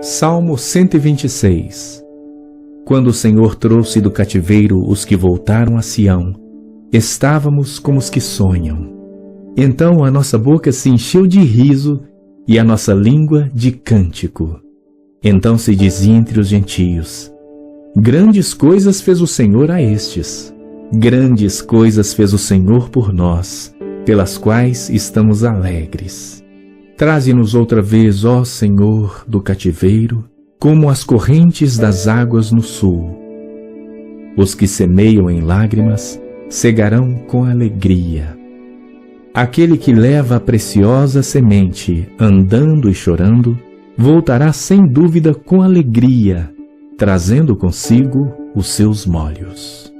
Salmo 126. Quando o Senhor trouxe do cativeiro os que voltaram a Sião, estávamos como os que sonham. Então a nossa boca se encheu de riso e a nossa língua de cântico. Então se dizia entre os gentios: grandes coisas fez o Senhor a estes. Grandes coisas fez o Senhor por nós, pelas quais estamos alegres. Traze-nos outra vez, ó Senhor, do cativeiro, como as correntes das águas no sul. Os que semeiam em lágrimas cegarão com alegria. Aquele que leva a preciosa semente, andando e chorando, voltará sem dúvida com alegria, trazendo consigo os seus molhos.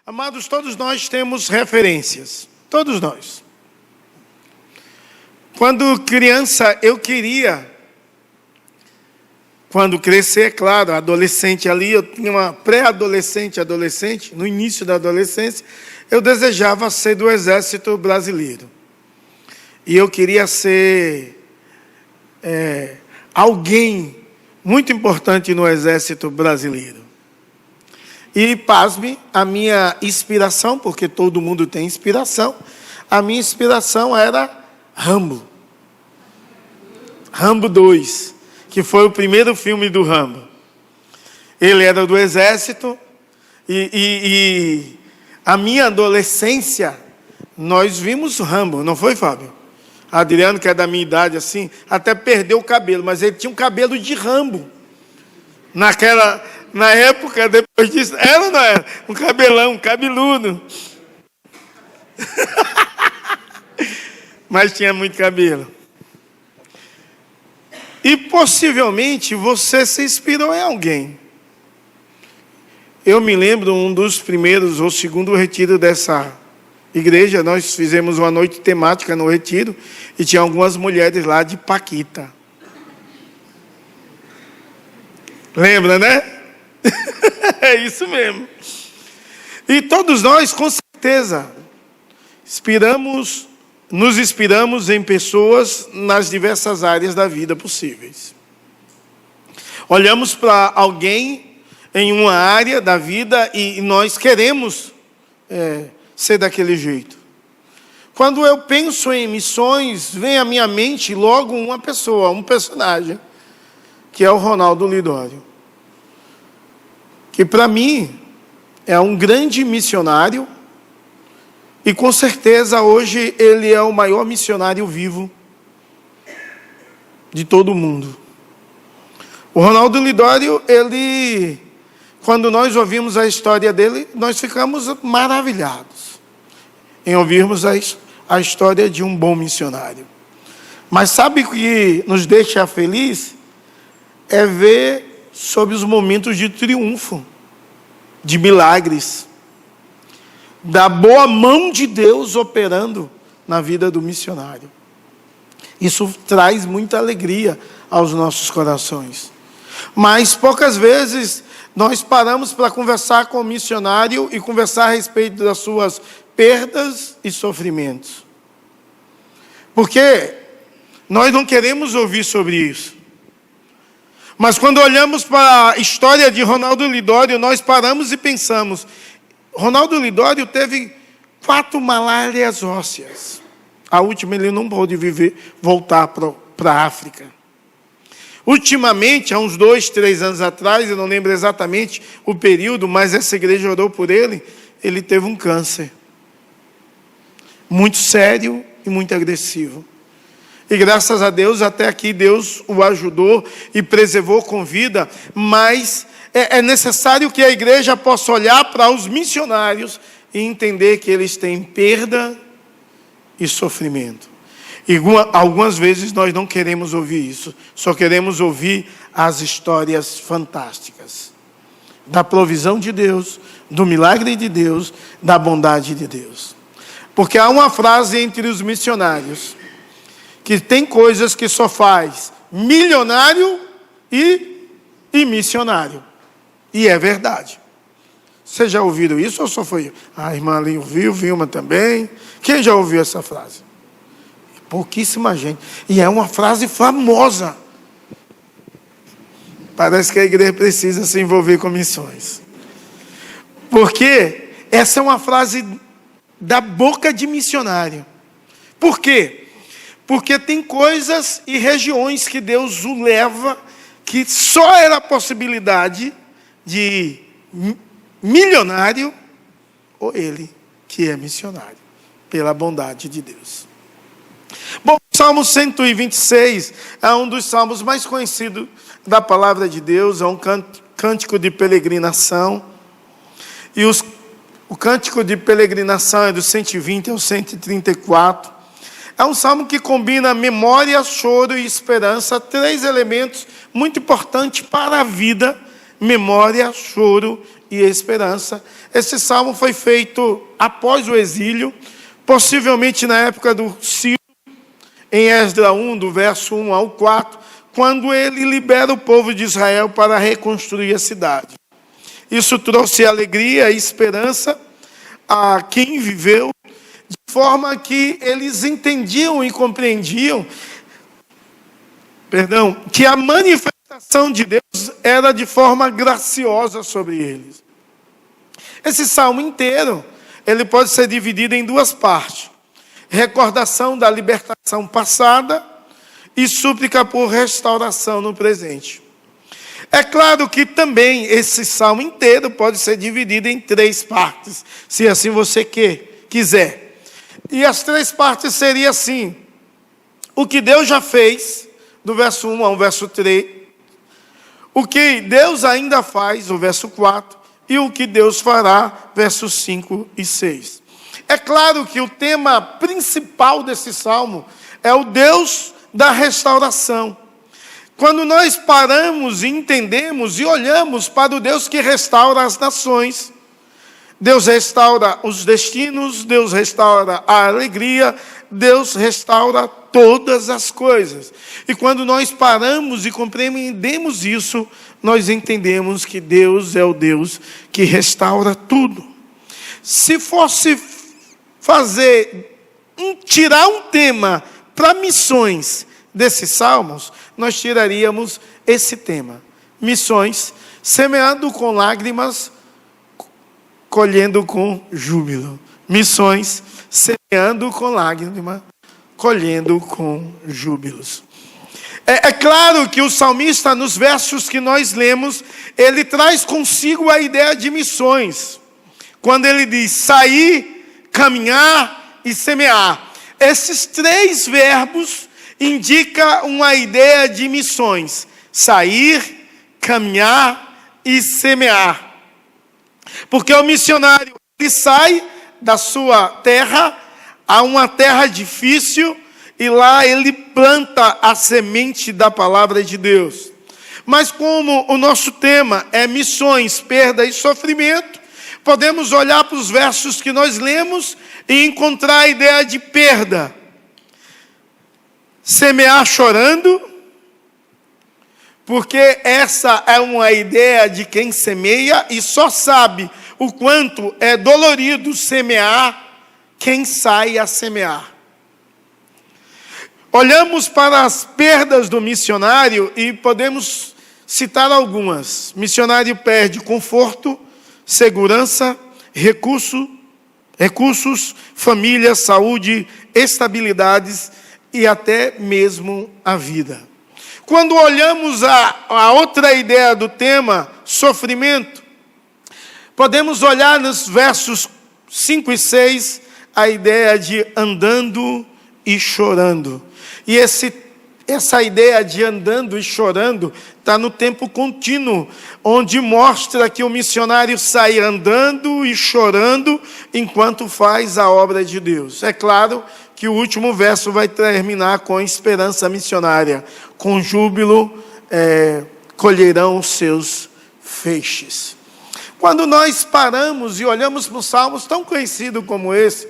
Amados, todos nós temos referências. Todos nós. Quando criança, eu queria, quando crescer, é claro, adolescente ali, eu tinha uma pré-adolescente, adolescente, no início da adolescência, eu desejava ser do Exército Brasileiro. E eu queria ser alguém muito importante no Exército Brasileiro. E, pasme, a minha inspiração, porque todo mundo tem inspiração, a minha inspiração era Rambo. Rambo 2, que foi o primeiro filme do Rambo. Ele era do Exército e a minha adolescência, nós vimos Rambo, não foi, Fábio? Adriano, que é da minha idade, assim, até perdeu o cabelo, mas ele tinha um cabelo de Rambo. Na época, depois disso, era ou não era? Um cabelão, um cabeludo. Mas tinha muito cabelo. E possivelmente você se inspirou em alguém. Eu me lembro, um dos primeiros ou segundo retiro dessa igreja, nós fizemos uma noite temática no retiro e tinha algumas mulheres lá de Paquita. Lembra, né? É isso mesmo. E todos nós, com certeza, nos inspiramos em pessoas nas diversas áreas da vida possíveis. Olhamos para alguém em uma área da vida e nós queremos ser daquele jeito. Quando eu penso em missões, vem à minha mente logo uma pessoa, um personagem, que é o Ronaldo Lidório, que para mim é um grande missionário e com certeza hoje ele é o maior missionário vivo de todo o mundo. O Ronaldo Lidório, quando nós ouvimos a história dele, nós ficamos maravilhados em ouvirmos a história de um bom missionário. Mas sabe o que nos deixa feliz? É ver sobre os momentos de triunfo, de milagres, da boa mão de Deus operando na vida do missionário. Isso traz muita alegria aos nossos corações. Mas poucas vezes nós paramos para conversar com o missionário e conversar a respeito das suas perdas e sofrimentos. Porque nós não queremos ouvir sobre isso. Mas quando olhamos para a história de Ronaldo Lidório, nós paramos e pensamos: Ronaldo Lidório teve 4 malárias ósseas. A última ele não pôde voltar para a África. Ultimamente, há uns 2, 3 anos atrás, eu não lembro exatamente o período, mas essa igreja orou por ele, ele teve um câncer. Muito sério e muito agressivo. E graças a Deus, até aqui Deus o ajudou e preservou com vida, mas é necessário que a igreja possa olhar para os missionários e entender que eles têm perda e sofrimento. E algumas vezes nós não queremos ouvir isso, só queremos ouvir as histórias fantásticas da provisão de Deus, do milagre de Deus, da bondade de Deus. Porque há uma frase entre os missionários que tem coisas que só faz milionário e missionário. E é verdade. Vocês já ouviram isso ou só foi eu? A irmã ali ouviu, Vilma também. Quem já ouviu essa frase? Pouquíssima gente. E é uma frase famosa. Parece que a igreja precisa se envolver com missões. Porque essa é uma frase da boca de missionário. Por quê? Porque tem coisas e regiões que Deus o leva, que só era a possibilidade de milionário, ou ele que é missionário, pela bondade de Deus. Bom, o Salmo 126 é um dos salmos mais conhecidos da palavra de Deus, é um cântico de peregrinação. E o cântico de peregrinação é do 120 ao 134. É um salmo que combina memória, choro e esperança, 3 elementos muito importantes para a vida: memória, choro e esperança. Esse salmo foi feito após o exílio, possivelmente na época do Ciro, em Esdras 1, do verso 1 ao 4, quando ele libera o povo de Israel para reconstruir a cidade. Isso trouxe alegria e esperança a quem viveu, de forma que eles entendiam e compreendiam, que a manifestação de Deus era de forma graciosa sobre eles. Esse salmo inteiro, ele pode ser dividido em 2 partes: recordação da libertação passada e súplica por restauração no presente. É claro que também esse salmo inteiro pode ser dividido em 3 partes, se assim você quiser. E as 3 partes seriam assim: o que Deus já fez, do verso 1 ao verso 3, o que Deus ainda faz, o verso 4, e o que Deus fará, versos 5 e 6. É claro que o tema principal desse salmo é o Deus da restauração. Quando nós paramos e entendemos e olhamos para o Deus que restaura as nações, Deus restaura os destinos, Deus restaura a alegria, Deus restaura todas as coisas. E quando nós paramos e compreendemos isso, nós entendemos que Deus é o Deus que restaura tudo. Se fosse tirar um tema para missões desses salmos, nós tiraríamos esse tema: missões, semeando com lágrimas, colhendo com júbilo. Missões, semeando com lágrimas, colhendo com júbilos. É claro que o salmista, nos versos que nós lemos, ele traz consigo a ideia de missões. Quando ele diz sair, caminhar e semear. Esses 3 verbos indicam uma ideia de missões: sair, caminhar e semear. Porque o missionário, ele sai da sua terra a uma terra difícil, e lá ele planta a semente da palavra de Deus. Mas como o nosso tema é missões, perda e sofrimento, podemos olhar para os versos que nós lemos e encontrar a ideia de perda. Semear chorando, porque essa é uma ideia de quem semeia e só sabe o quanto é dolorido semear quem sai a semear. Olhamos para as perdas do missionário e podemos citar algumas. Missionário perde conforto, segurança, recursos, família, saúde, estabilidades e até mesmo a vida. Quando olhamos a outra ideia do tema, sofrimento, podemos olhar nos versos 5 e 6 a ideia de andando e chorando. E essa ideia de andando e chorando está no tempo contínuo, onde mostra que o missionário sai andando e chorando enquanto faz a obra de Deus. É claro que o último verso vai terminar com esperança missionária. Com júbilo colherão os seus feixes. Quando nós paramos e olhamos para os salmos tão conhecidos como esse,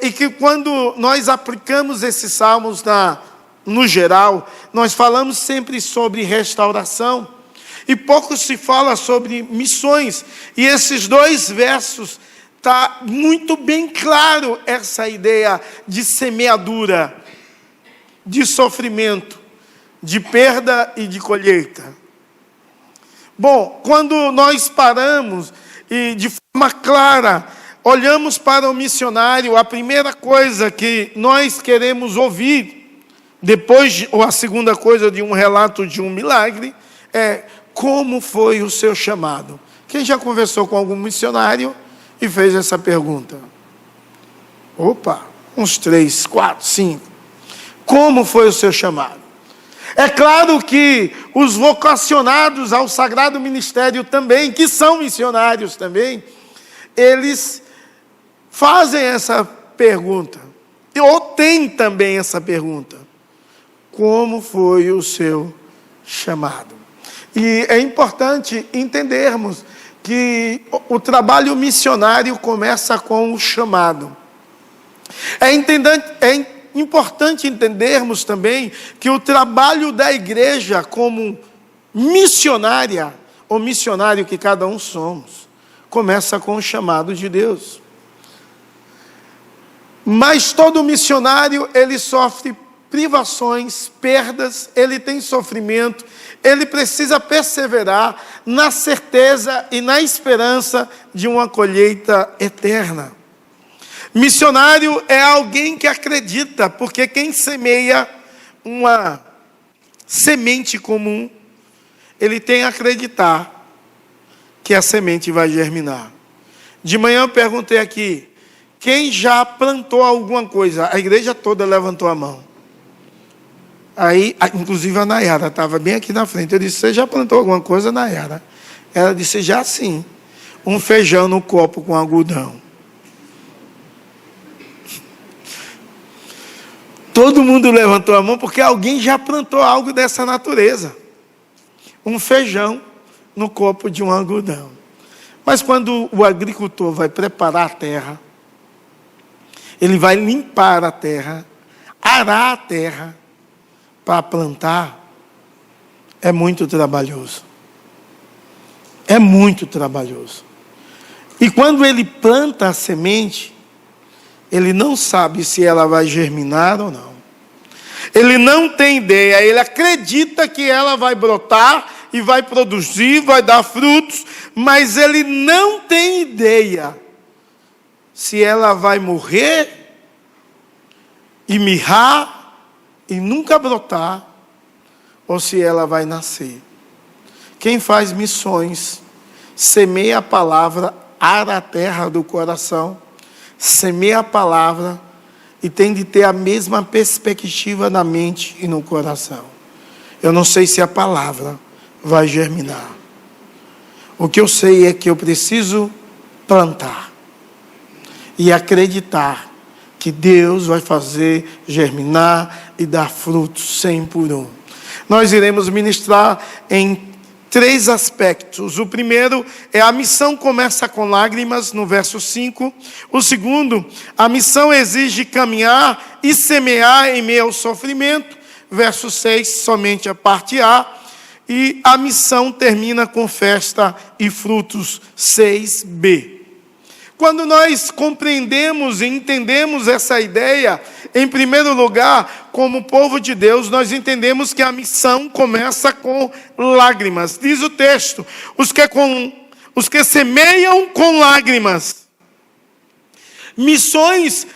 e que quando nós aplicamos esses salmos no geral, nós falamos sempre sobre restauração, e pouco se fala sobre missões. E esses 2 versos, está muito bem claro essa ideia de semeadura. de sofrimento, de perda e de colheita. Bom, quando nós paramos e de forma clara olhamos para o missionário, a primeira coisa que nós queremos ouvir, ou a segunda coisa de um relato de um milagre, é como foi o seu chamado. Quem já conversou com algum missionário e fez essa pergunta? Opa, uns 3, 4, 5. Como foi o seu chamado? É claro que os vocacionados ao sagrado ministério também, que são missionários também, eles fazem essa pergunta, ou têm também essa pergunta: como foi o seu chamado? E é importante entendermos que o trabalho missionário começa com o chamado. É importante entendermos também que o trabalho da igreja como missionária, ou missionário que cada um somos, começa com o chamado de Deus. Mas todo missionário, ele sofre privações, perdas, ele tem sofrimento, ele precisa perseverar na certeza e na esperança de uma colheita eterna. Missionário é alguém que acredita, porque quem semeia uma semente comum, ele tem a acreditar que a semente vai germinar. De manhã eu perguntei aqui, quem já plantou alguma coisa? A igreja toda levantou a mão. Aí, inclusive a Nayara estava bem aqui na frente. Eu disse, você já plantou alguma coisa, Nayara? Ela disse, já sim. Um feijão no copo com algodão. Todo mundo levantou a mão porque alguém já plantou algo dessa natureza. Um feijão no copo de um algodão. Mas quando o agricultor vai preparar a terra, ele vai limpar a terra, arar a terra para plantar, é muito trabalhoso. É muito trabalhoso. E quando ele planta a semente, ele não sabe se ela vai germinar ou não. Ele não tem ideia, ele acredita que ela vai brotar e vai produzir, vai dar frutos, mas ele não tem ideia se ela vai morrer e mirrar e nunca brotar, ou se ela vai nascer. Quem faz missões, semeia a palavra, ara a terra do coração, semeia a palavra e tem de ter a mesma perspectiva na mente e no coração. Eu não sei se a palavra vai germinar. O que eu sei é que eu preciso plantar e acreditar que Deus vai fazer germinar e dar frutos 100 por 1. Nós iremos ministrar em 3 aspectos. O primeiro é a missão começa com lágrimas, no verso 5. O segundo, a missão exige caminhar e semear em meio ao sofrimento, verso 6, somente a parte A. E a missão termina com festa e frutos, 6b. Quando nós compreendemos e entendemos essa ideia, em primeiro lugar, como povo de Deus, nós entendemos que a missão começa com lágrimas. Diz o texto, os que semeiam com lágrimas. Missões,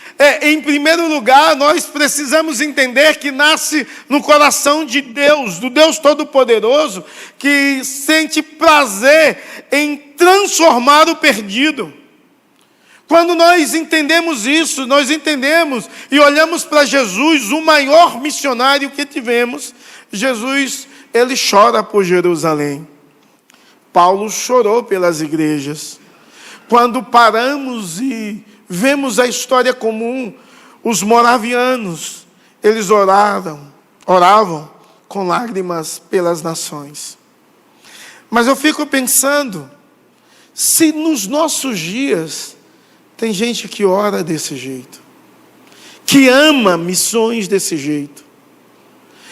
em primeiro lugar, nós precisamos entender que nasce no coração de Deus, do Deus Todo-Poderoso, que sente prazer em transformar o perdido. Quando nós entendemos isso, nós entendemos e olhamos para Jesus, o maior missionário que tivemos. Jesus, ele chora por Jerusalém. Paulo chorou pelas igrejas. Quando paramos e vemos a história comum, os moravianos, eles oravam com lágrimas pelas nações. Mas eu fico pensando, se nos nossos dias tem gente que ora desse jeito, que ama missões desse jeito,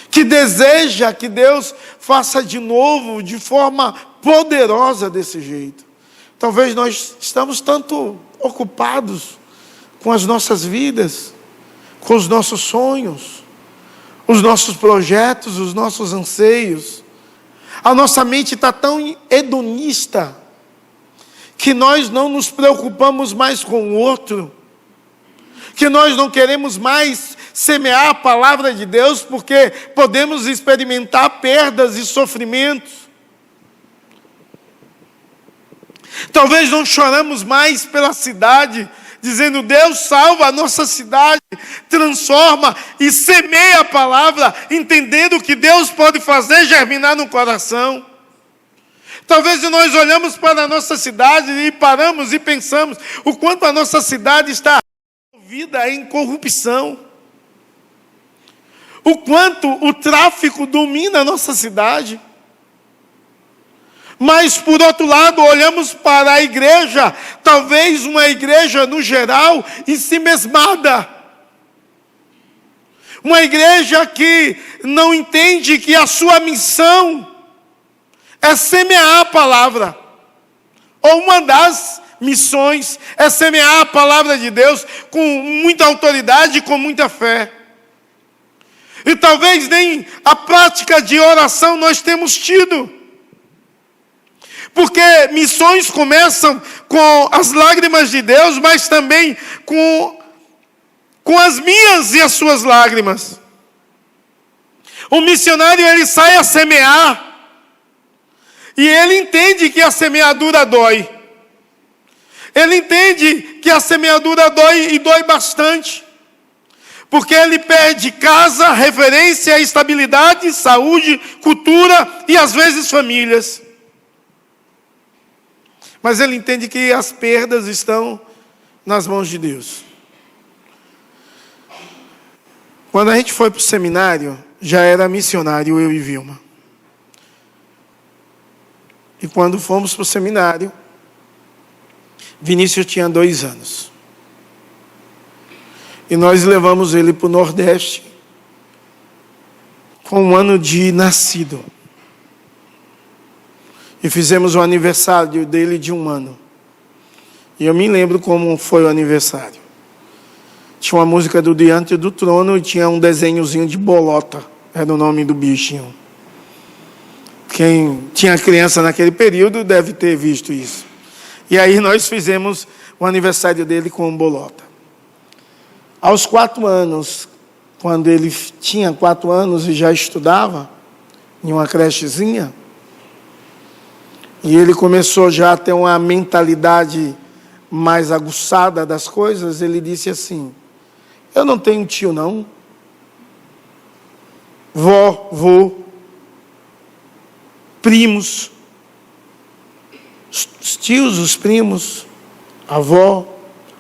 que deseja que Deus faça de novo, de forma poderosa desse jeito. Talvez nós estamos tanto ocupados com as nossas vidas, com os nossos sonhos, os nossos projetos, os nossos anseios. A nossa mente está tão hedonista que nós não nos preocupamos mais com o outro, que nós não queremos mais semear a palavra de Deus, porque podemos experimentar perdas e sofrimentos. Talvez não choramos mais pela cidade, dizendo: Deus salva a nossa cidade, transforma e semeia a palavra, entendendo que Deus pode fazer germinar no coração. Talvez nós olhamos para a nossa cidade e paramos e pensamos o quanto a nossa cidade está envolvida em corrupção, o quanto o tráfico domina a nossa cidade. Mas, por outro lado, olhamos para a igreja, talvez uma igreja no geral, em si mesmada. Uma igreja que não entende que a sua missão é semear a palavra. Ou uma das missões é semear a palavra de Deus com muita autoridade e com muita fé. E talvez nem a prática de oração nós temos tido. Porque missões começam com as lágrimas de Deus, mas também com as minhas e as suas lágrimas. O missionário, ele sai a semear, e ele entende que a semeadura dói. Ele entende que a semeadura dói, e dói bastante. Porque ele perde casa, referência, estabilidade, saúde, cultura e às vezes famílias. Mas ele entende que as perdas estão nas mãos de Deus. Quando a gente foi para o seminário, já era missionário, eu e Vilma. E quando fomos para o seminário, Vinícius tinha 2 anos. E nós levamos ele para o Nordeste com 1 ano de nascido. E fizemos o aniversário dele de 1 ano. E eu me lembro como foi o aniversário. Tinha uma música do Diante do Trono e tinha um desenhozinho de bolota. Era o nome do bichinho. Quem tinha criança naquele período deve ter visto isso. E aí nós fizemos o aniversário dele com bolota. Aos 4 anos, quando ele tinha 4 anos e já estudava em uma crechezinha, e ele começou já a ter uma mentalidade mais aguçada das coisas, ele disse assim: eu não tenho tio não, vó, vô, primos, os tios, os primos, avó,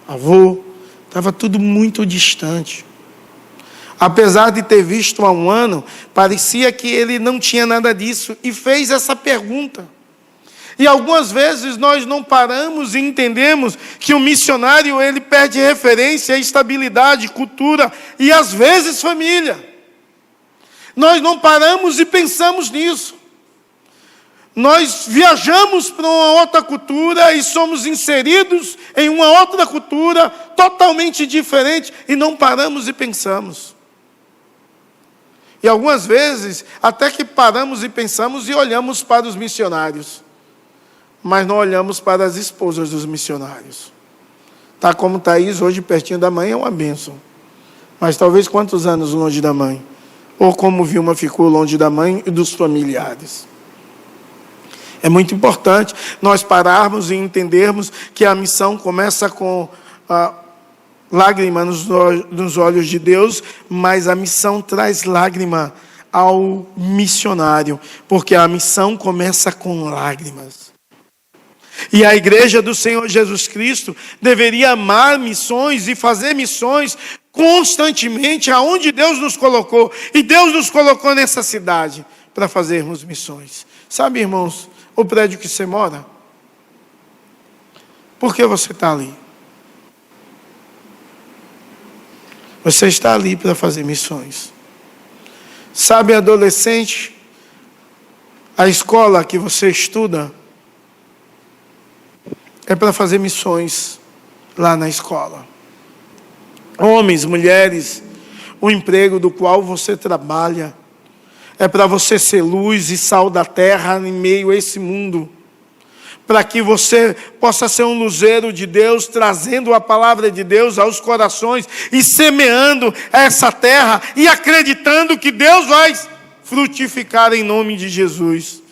avô, estava tudo muito distante. Apesar de ter visto há 1 ano, parecia que ele não tinha nada disso, e fez essa pergunta. E algumas vezes nós não paramos e entendemos que o missionário, ele perde referência, estabilidade, cultura e às vezes família. Nós não paramos e pensamos nisso. Nós viajamos para uma outra cultura e somos inseridos em uma outra cultura totalmente diferente e não paramos e pensamos. E algumas vezes até que paramos e pensamos e olhamos para os missionários, mas não olhamos para as esposas dos missionários. Tá como Thaís, hoje pertinho da mãe, é uma bênção. Mas talvez quantos anos longe da mãe? Ou como Vilma ficou longe da mãe e dos familiares. É muito importante nós pararmos e entendermos que a missão começa com a lágrima nos olhos de Deus, mas a missão traz lágrima ao missionário, porque a missão começa com lágrimas. E a igreja do Senhor Jesus Cristo deveria amar missões e fazer missões constantemente aonde Deus nos colocou. E Deus nos colocou nessa cidade para fazermos missões. Sabe, irmãos, o prédio que você mora? Por que você está ali? Você está ali para fazer missões. Sabe, adolescente, a escola que você estuda é para fazer missões lá na escola. Homens, mulheres, o emprego do qual você trabalha. É para você ser luz e sal da terra em meio a esse mundo. Para que você possa ser um luzeiro de Deus, trazendo a palavra de Deus aos corações e semeando essa terra e acreditando que Deus vai frutificar em nome de Jesus.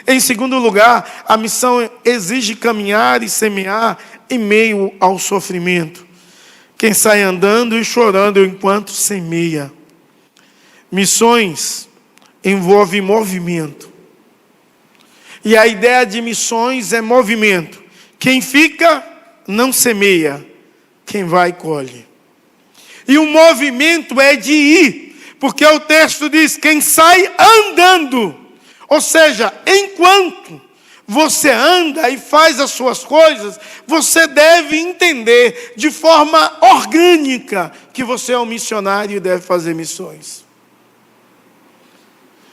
Em segundo lugar, a missão exige caminhar e semear em meio ao sofrimento. Quem sai andando e chorando enquanto semeia. Missões envolve movimento. E a ideia de missões é movimento. Quem fica, não semeia. Quem vai, colhe. E o movimento é de ir. Porque o texto diz, quem sai andando. Ou seja, enquanto você anda e faz as suas coisas, você deve entender de forma orgânica que você é um missionário e deve fazer missões.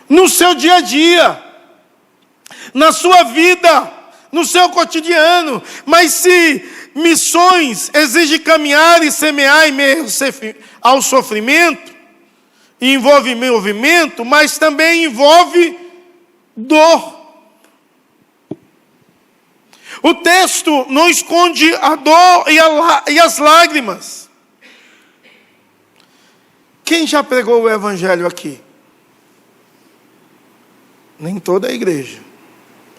No seu dia a dia, na sua vida, no seu cotidiano. Mas se missões exigem caminhar e semear em meio ao sofrimento, envolve movimento, mas também envolve dor. O texto não esconde a dor e as lágrimas. Quem já pregou o evangelho aqui? Nem toda a igreja.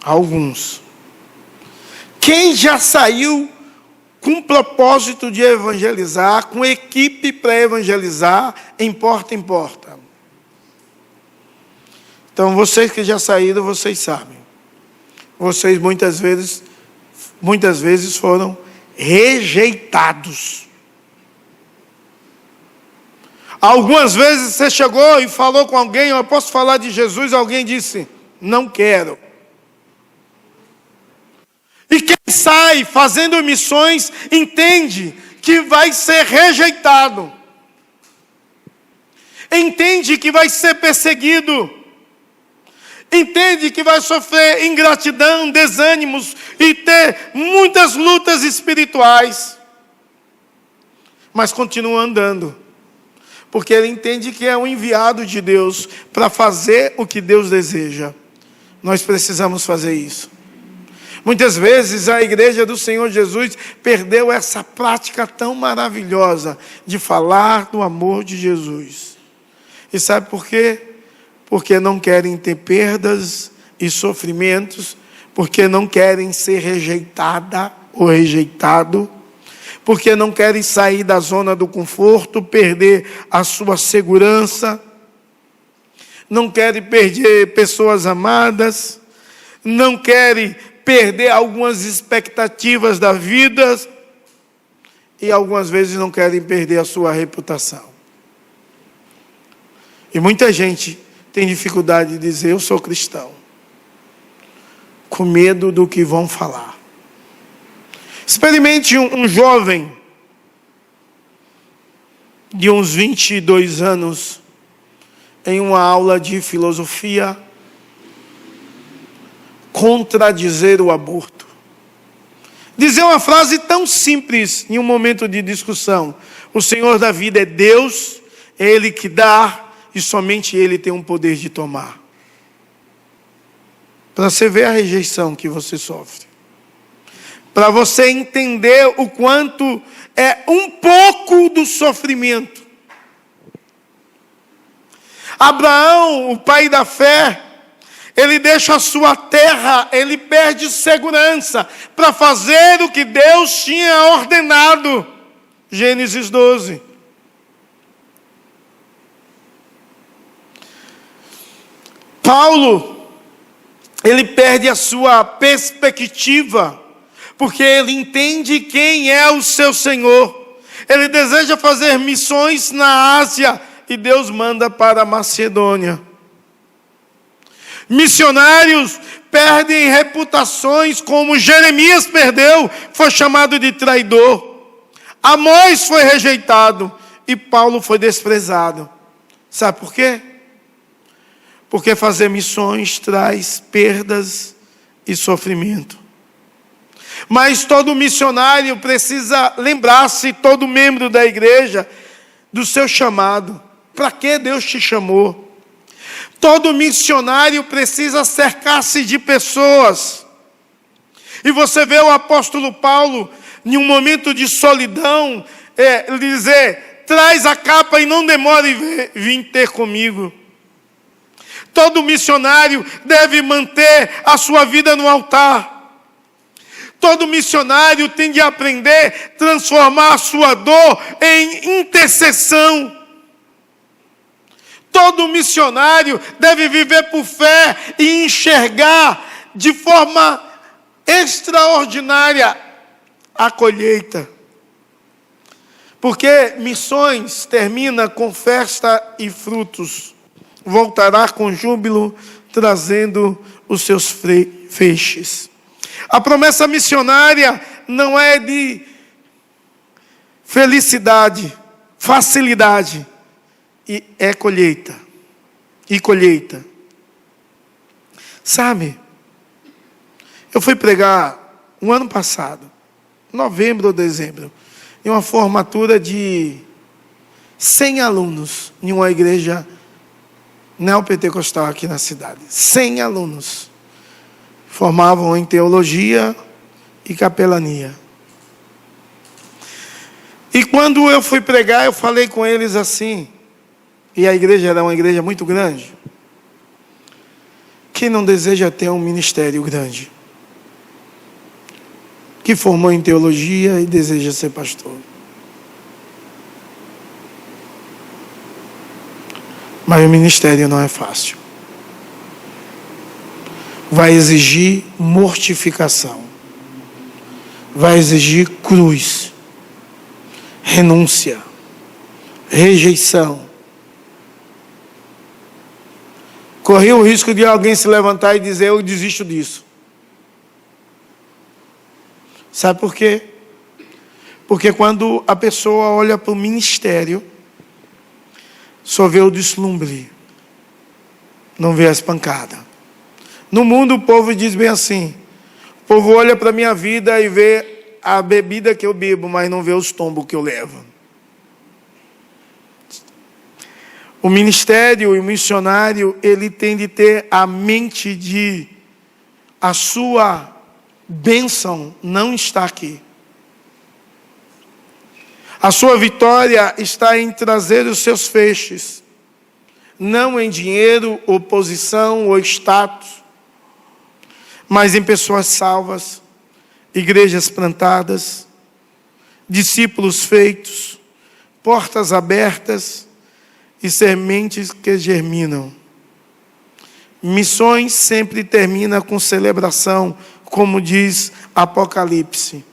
Alguns. Quem já saiu com propósito de evangelizar, com equipe para evangelizar, em porta em porta? Então, vocês que já saíram, vocês sabem. Vocês muitas vezes foram rejeitados. Algumas vezes você chegou e falou com alguém, eu posso falar de Jesus, alguém disse, não quero. E quem sai fazendo missões entende que vai ser rejeitado. Entende que vai ser perseguido. Entende que vai sofrer ingratidão, desânimos e ter muitas lutas espirituais. Mas continua andando. Porque ele entende que é um enviado de Deus para fazer o que Deus deseja. Nós precisamos fazer isso. Muitas vezes a igreja do Senhor Jesus perdeu essa prática tão maravilhosa de falar do amor de Jesus. E sabe por quê? Porque não querem ter perdas e sofrimentos, porque não querem ser rejeitada ou rejeitado, porque não querem sair da zona do conforto, perder a sua segurança, não querem perder pessoas amadas, não querem perder algumas expectativas da vida e algumas vezes não querem perder a sua reputação. E muita gente tem dificuldade de dizer, eu sou cristão, com medo do que vão falar. Experimente um jovem de uns 22 anos em uma aula de filosofia contradizer o aborto. Dizer uma frase tão simples em um momento de discussão. O Senhor da vida é Deus, é Ele que dá e somente Ele tem o poder de tomar. Para você ver a rejeição que você sofre. Para você entender o quanto é um pouco do sofrimento. Abraão, o pai da fé, ele deixa a sua terra, ele perde segurança para fazer o que Deus tinha ordenado. Gênesis 12. Paulo, ele perde a sua perspectiva, porque ele entende quem é o seu Senhor. Ele deseja fazer missões na Ásia e Deus manda para a Macedônia. Missionários perdem reputações como Jeremias perdeu, foi chamado de traidor. Amós foi rejeitado e Paulo foi desprezado. Sabe por quê? Porque fazer missões traz perdas e sofrimento. Mas todo missionário precisa lembrar-se, todo membro da igreja, do seu chamado. Para que Deus te chamou? Todo missionário precisa cercar-se de pessoas. E você vê o apóstolo Paulo, em um momento de solidão, dizer: traz a capa e não demore vir ter comigo. Todo missionário deve manter a sua vida no altar. Todo missionário tem de aprender a transformar a sua dor em intercessão. Todo missionário deve viver por fé e enxergar de forma extraordinária a colheita. Porque missões termina com festa e frutos. Voltará com júbilo, trazendo os seus feixes. A promessa missionária não é de felicidade, facilidade, e é colheita. E colheita. Sabe, eu fui pregar um ano passado, novembro ou dezembro, em uma formatura de 100 alunos em uma igreja neopentecostal aqui na cidade. 100 alunos. Formavam em teologia e capelania. E quando eu fui pregar, eu falei com eles assim, e a igreja era uma igreja muito grande. Quem não deseja ter um ministério grande? Que formou em teologia e deseja ser pastor. Mas o ministério não é fácil. Vai exigir mortificação. Vai exigir cruz, renúncia, rejeição. Corria o risco de alguém se levantar e dizer: eu desisto disso. Sabe por quê? Porque quando a pessoa olha para o ministério, só vê o deslumbre, não vê as pancadas. No mundo o povo diz bem assim: o povo olha para a minha vida e vê a bebida que eu bebo, mas não vê os tombos que eu levo. O ministério e o missionário, ele tem de ter a mente de a sua bênção não está aqui. A sua vitória está em trazer os seus feixes, não em dinheiro, ou posição, ou status, mas em pessoas salvas, igrejas plantadas, discípulos feitos, portas abertas e sementes que germinam. Missões sempre termina com celebração, como diz Apocalipse.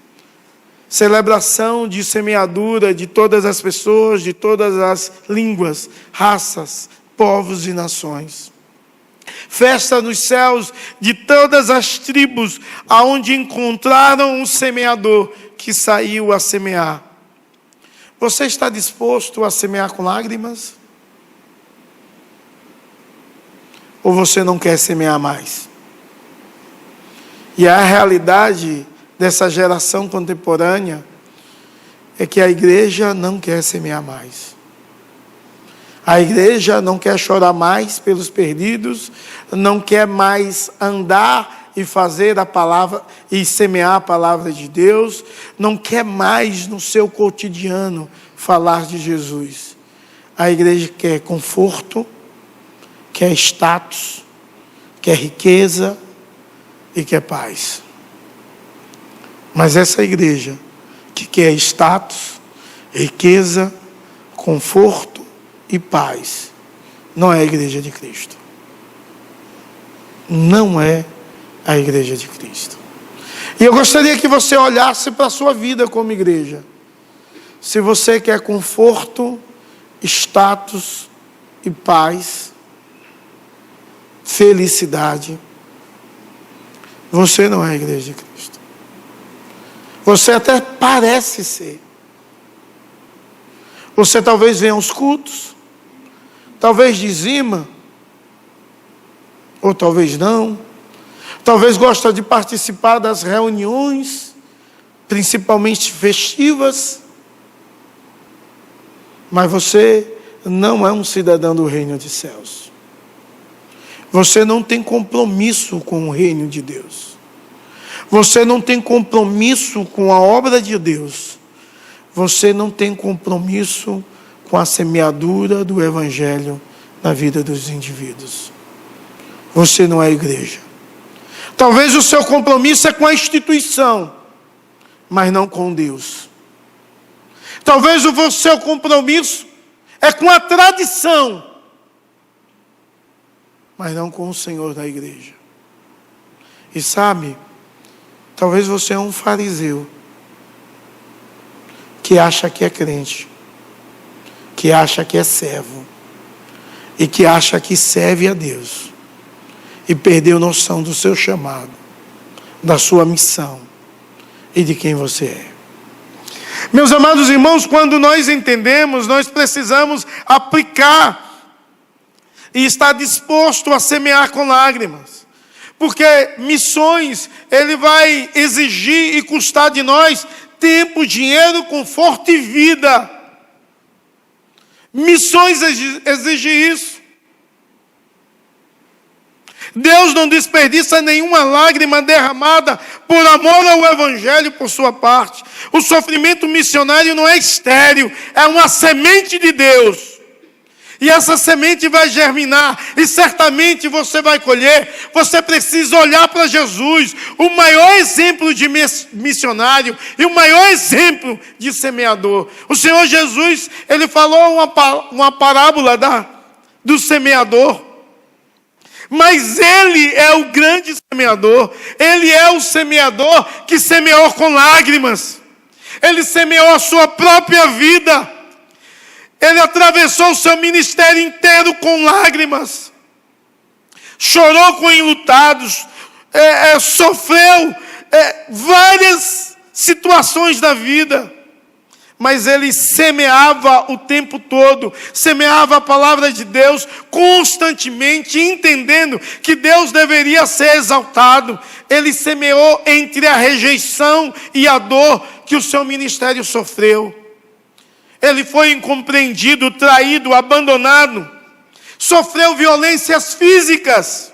Celebração de semeadura de todas as pessoas, de todas as línguas, raças, povos e nações. Festa nos céus de todas as tribos, aonde encontraram um semeador que saiu a semear. Você está disposto a semear com lágrimas? Ou você não quer semear mais? E a realidade dessa geração contemporânea é que a igreja não quer semear mais. A igreja não quer chorar mais pelos perdidos, não quer mais andar e fazer a palavra e semear a palavra de Deus, não quer mais no seu cotidiano falar de Jesus. A igreja quer conforto, quer status, quer riqueza e quer paz. Mas essa igreja que quer status, riqueza, conforto e paz, não é a igreja de Cristo. Não é a igreja de Cristo. E eu gostaria que você olhasse para a sua vida como igreja. Se você quer conforto, status e paz, felicidade, você não é a igreja de Cristo. Você até parece ser. Você talvez venha aos cultos, talvez dizima, ou talvez não. Talvez gosta de participar das reuniões, principalmente festivas, mas você não é um cidadão do reino dos céus. Você não tem compromisso com o reino de Deus. Você não tem compromisso com a obra de Deus. Você não tem compromisso com a semeadura do Evangelho na vida dos indivíduos. Você não é igreja. Talvez o seu compromisso é com a instituição, mas não com Deus. Talvez o seu compromisso é com a tradição, mas não com o Senhor da igreja. E sabe, talvez você é um fariseu que acha que é crente, que acha que é servo e que acha que serve a Deus e perdeu noção do seu chamado, da sua missão e de quem você é. Meus amados irmãos, quando nós entendemos, nós precisamos aplicar e estar disposto a semear com lágrimas. Porque missões, ele vai exigir e custar de nós tempo, dinheiro, conforto e vida. Missões exigem isso. Deus não desperdiça nenhuma lágrima derramada por amor ao Evangelho por sua parte. O sofrimento missionário não é estéril, é uma semente de Deus. E essa semente vai germinar, e certamente você vai colher. Você precisa olhar para Jesus, o maior exemplo de missionário e o maior exemplo de semeador. O Senhor Jesus, ele falou uma parábola do semeador. Mas ele é o grande semeador. Ele é o semeador que semeou com lágrimas. Ele semeou a sua própria vida. Ele atravessou o seu ministério inteiro com lágrimas. Chorou com enlutados. Sofreu várias situações da vida. Mas ele semeava o tempo todo, semeava a palavra de Deus constantemente, entendendo que Deus deveria ser exaltado. Ele semeou entre a rejeição e a dor que o seu ministério sofreu. Ele foi incompreendido, traído, abandonado, sofreu violências físicas,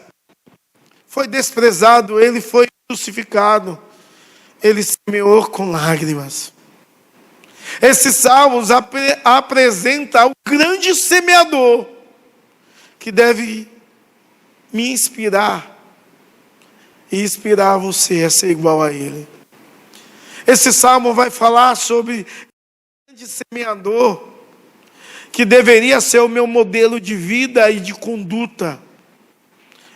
foi desprezado, ele foi crucificado. Ele semeou com lágrimas. Esses salmos apresentam o grande semeador que deve me inspirar e inspirar você a ser igual a ele. Esse salmo vai falar sobre o grande semeador que deveria ser o meu modelo de vida e de conduta.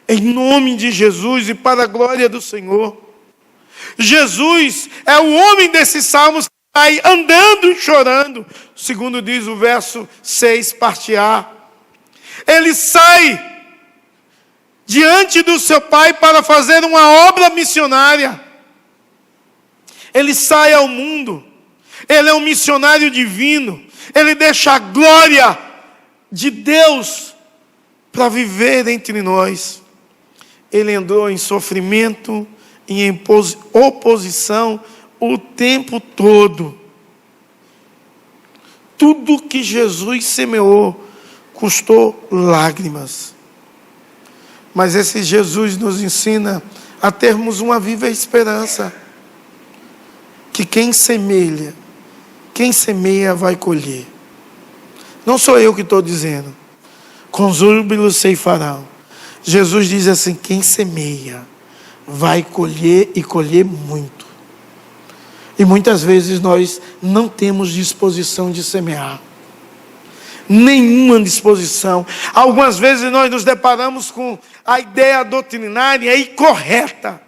Em nome de Jesus e para a glória do Senhor. Jesus é o homem desses salmos, sai andando e chorando, segundo diz o verso 6, parte A. Ele sai diante do seu pai para fazer uma obra missionária. Ele sai ao mundo. Ele é um missionário divino. Ele deixa a glória de Deus para viver entre nós. Ele andou em sofrimento e em oposição o tempo todo. Tudo que Jesus semeou custou lágrimas. Mas esse Jesus nos ensina a termos uma viva esperança. Que quem semeia vai colher. Não sou eu que estou dizendo. Com júbilo ceifarão. Jesus diz assim, quem semeia vai colher e colher muito. E muitas vezes nós não temos disposição de semear. Nenhuma disposição. Algumas vezes nós nos deparamos com a ideia doutrinária e correta,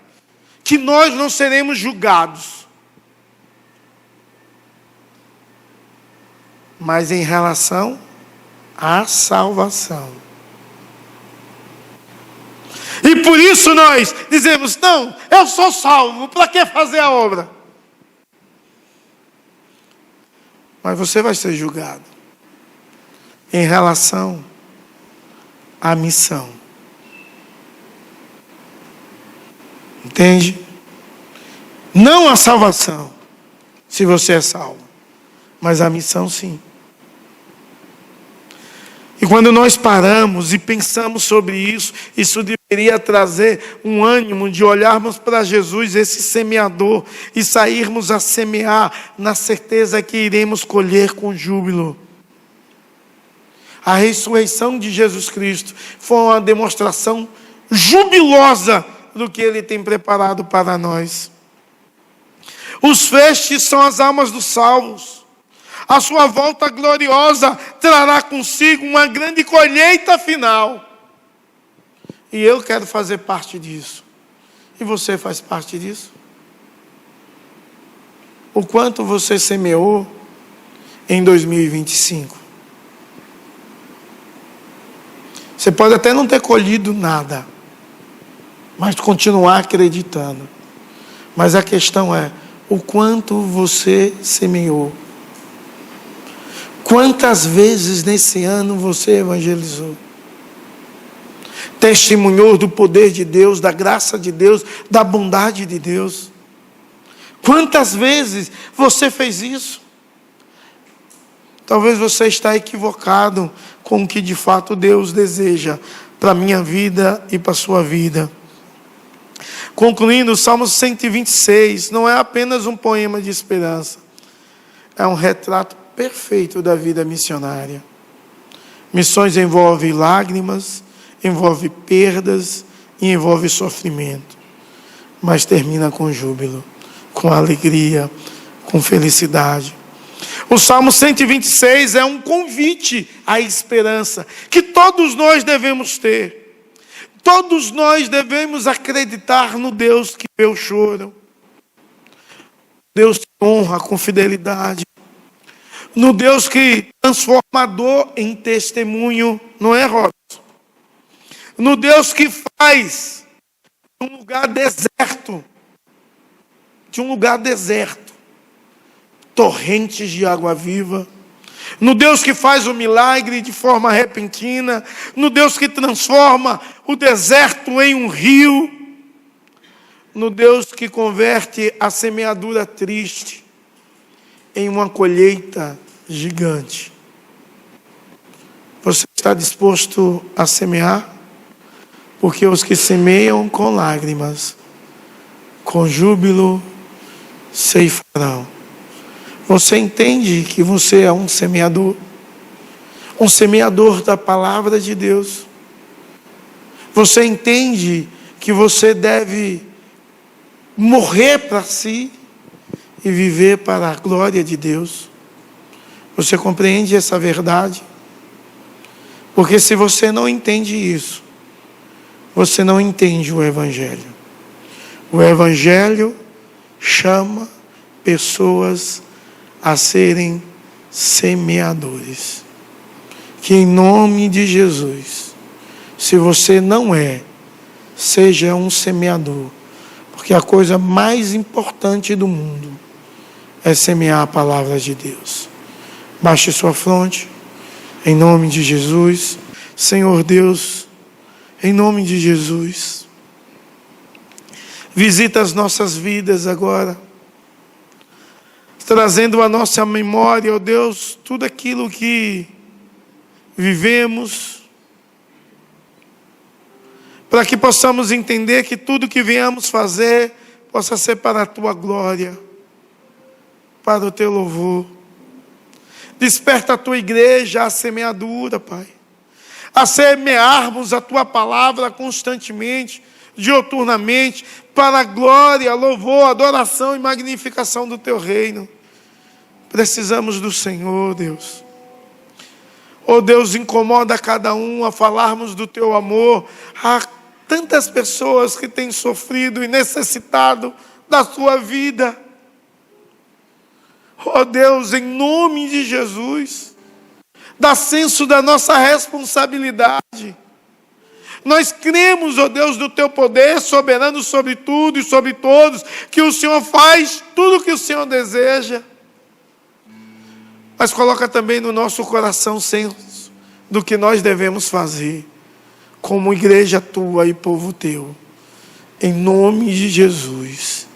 que nós não seremos julgados. Mas em relação à salvação. E por isso nós dizemos, não, eu sou salvo, para que fazer a obra? Mas você vai ser julgado em relação à missão. Entende? Não a salvação, se você é salvo, mas a missão sim. E quando nós paramos e pensamos sobre isso, isso deveria trazer um ânimo de olharmos para Jesus, esse semeador, e sairmos a semear na certeza que iremos colher com júbilo. A ressurreição de Jesus Cristo foi uma demonstração jubilosa do que Ele tem preparado para nós. Os feixes são as almas dos salvos. A sua volta gloriosa trará consigo uma grande colheita final. E eu quero fazer parte disso. E você faz parte disso? O quanto você semeou em 2025? Você pode até não ter colhido nada, mas continuar acreditando. Mas a questão é, o quanto você semeou? Quantas vezes nesse ano você evangelizou? Testemunhou do poder de Deus, da graça de Deus, da bondade de Deus? Quantas vezes você fez isso? Talvez você está equivocado com o que de fato Deus deseja para a minha vida e para a sua vida. Concluindo, o Salmo 126 não é apenas um poema de esperança. É um retrato perfeito da vida missionária. Missões envolve lágrimas, envolve perdas e envolve sofrimento. Mas termina com júbilo, com alegria, com felicidade. O Salmo 126 é um convite à esperança que todos nós devemos ter. Todos nós devemos acreditar no Deus que vê o choro. Deus que honra com fidelidade. No Deus que transforma a dor em testemunho, não é, Robson? No Deus que faz de um lugar deserto, torrentes de água viva. No Deus que faz o milagre de forma repentina. No Deus que transforma o deserto em um rio. No Deus que converte a semeadura triste em uma colheita gigante. Você está disposto a semear? Porque os que semeiam com lágrimas, com júbilo, ceifarão. Você entende que você é um semeador da palavra de Deus. Você entende que você deve morrer para si e viver para a glória de Deus. Você compreende essa verdade? Porque se você não entende isso, você não entende o Evangelho. O Evangelho chama pessoas a serem semeadores. Que em nome de Jesus, se você não é, seja um semeador. Porque a coisa mais importante do mundo é semear a palavra de Deus. Baixe sua fronte, em nome de Jesus. Senhor Deus, em nome de Jesus, visita as nossas vidas agora, trazendo à nossa memória, ó Deus, tudo aquilo que vivemos, para que possamos entender que tudo que venhamos fazer possa ser para a Tua glória, para o Teu louvor. Desperta a Tua igreja à semeadura, Pai, a semearmos a Tua palavra constantemente, diuturnamente, para a glória, louvor, adoração e magnificação do Teu reino. Precisamos do Senhor, Deus. Oh Deus, incomoda cada um a falarmos do Teu amor. Há tantas pessoas que têm sofrido e necessitado da Sua vida. Oh Deus, em nome de Jesus, dá senso da nossa responsabilidade. Nós cremos, ó Deus, do Teu poder soberano sobre tudo e sobre todos, que o Senhor faz tudo o que o Senhor deseja. Mas coloca também no nosso coração senso do que nós devemos fazer, como igreja Tua e povo Teu. Em nome de Jesus.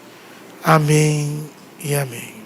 Amém e amém.